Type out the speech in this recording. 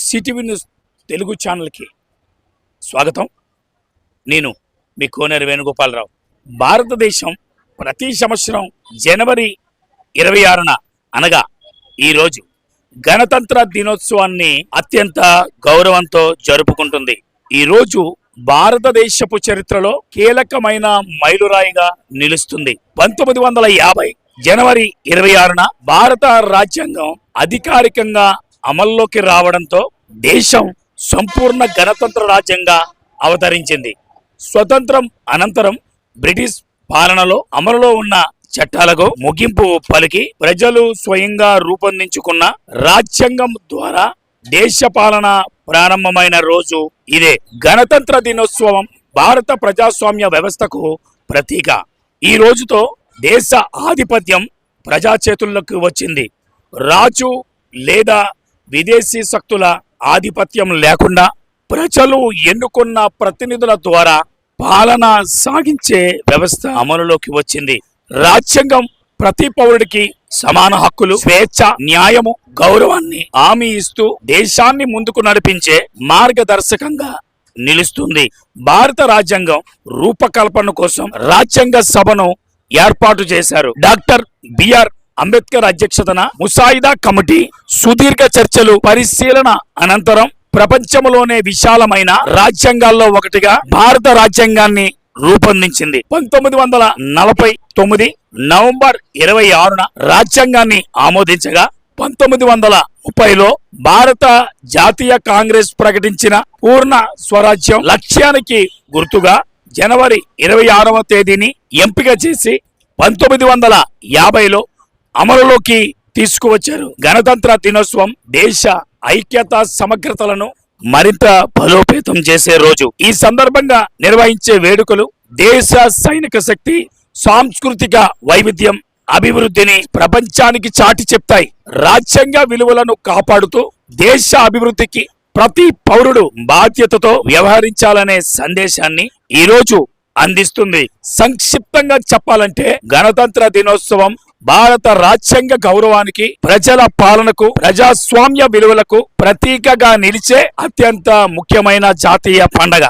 CTV news Telugu ఛానల్కి స్వాగతం. నేను మీ కోనేరు వేణుగోపాలరావు. భారతదేశం ప్రతి సంవత్సరం జనవరి 26న అనగా ఈరోజు గణతంత్ర దినోత్సవాన్ని అత్యంత గౌరవంతో జరుపుకుంటుంది. ఈరోజు భారతదేశపు చరిత్రలో కీలకమైన మైలురాయిగా నిలుస్తుంది. 1950 జనవరి 26న భారత రాజ్యాంగం అధికారికంగా అమల్లోకి రావడంతో దేశం సంపూర్ణ గణతంత్ర రాజ్యంగా అవతరించింది. స్వతంత్రం అనంతరం బ్రిటిష్ పాలనలో అమలులో ఉన్న చట్టాలకు ముగింపు పలికి ప్రజలు స్వయంగా రూపొందించుకున్న రాజ్యాంగం ద్వారా దేశ పాలన ప్రారంభమైన రోజు ఇదే. గణతంత్ర దినోత్సవం భారత ప్రజాస్వామ్య వ్యవస్థకు ప్రతీక. ఈ రోజుతో దేశ ఆధిపత్యం ప్రజా చేతుల్లోకి వచ్చింది. రాజు లేదా విదేశీ శక్తుల ఆధిపత్యం లేకుండా ప్రజలు ఎన్నుకున్న ప్రతినిధుల ద్వారా పాలన సాగించే వ్యవస్థ అమలులోకి వచ్చింది. రాజ్యాంగం ప్రతి పౌరుడికి సమాన హక్కులు, స్వేచ్ఛ, న్యాయము, గౌరవాన్ని హామీ ఇస్తూ దేశాన్ని ముందుకు నడిపించే మార్గదర్శకంగా నిలుస్తుంది. భారత రాజ్యాంగం రూపకల్పన కోసం రాజ్యాంగ సభను ఏర్పాటు చేశారు. డాక్టర్ బిఆర్ అంబేద్కర్ అధ్యక్షతన ముసాయిదా కమిటీ సుదీర్ఘ చర్చలు పరిశీలన అనంతరం ప్రపంచంలోనే విశాలమైన రాజ్యాంగాల్లో ఒకటిగా భారత రాజ్యాంగాన్ని రూపొందించింది. 1949 నవంబర్ 26న రాజ్యాంగాన్ని ఆమోదించగా 1930లో భారత జాతీయ కాంగ్రెస్ ప్రకటించిన పూర్ణ స్వరాజ్యం లక్ష్యానికి గుర్తుగా జనవరి 26వ తేదీని ఎంపిక చేసి 1950లో అమలులోకి తీసుకువచ్చారు. గణతంత్ర దినోత్సవం దేశ ఐక్యత సమగ్రతలను మరింత బలోపేతం చేసే రోజు. ఈ సందర్భంగా నిర్వహించే వేడుకలు దేశ సైనిక శక్తి, సాంస్కృతిక వైవిధ్యం, అభివృద్ధిని ప్రపంచానికి చాటి చెప్తాయి. రాజ్యాంగ విలువలను కాపాడుతూ దేశ అభివృద్ధికి ప్రతి పౌరుడు బాధ్యతతో వ్యవహరించాలనే సందేశాన్ని ఈ రోజు అందిస్తుంది. సంక్షిప్తంగా చెప్పాలంటే గణతంత్ర దినోత్సవం భారత రాజ్యాంగ గౌరవానికి, ప్రజల పాలనకు, ప్రజాస్వామ్య విలువలకు ప్రతీకగా నిలిచే అత్యంత ముఖ్యమైన జాతీయ పండగ.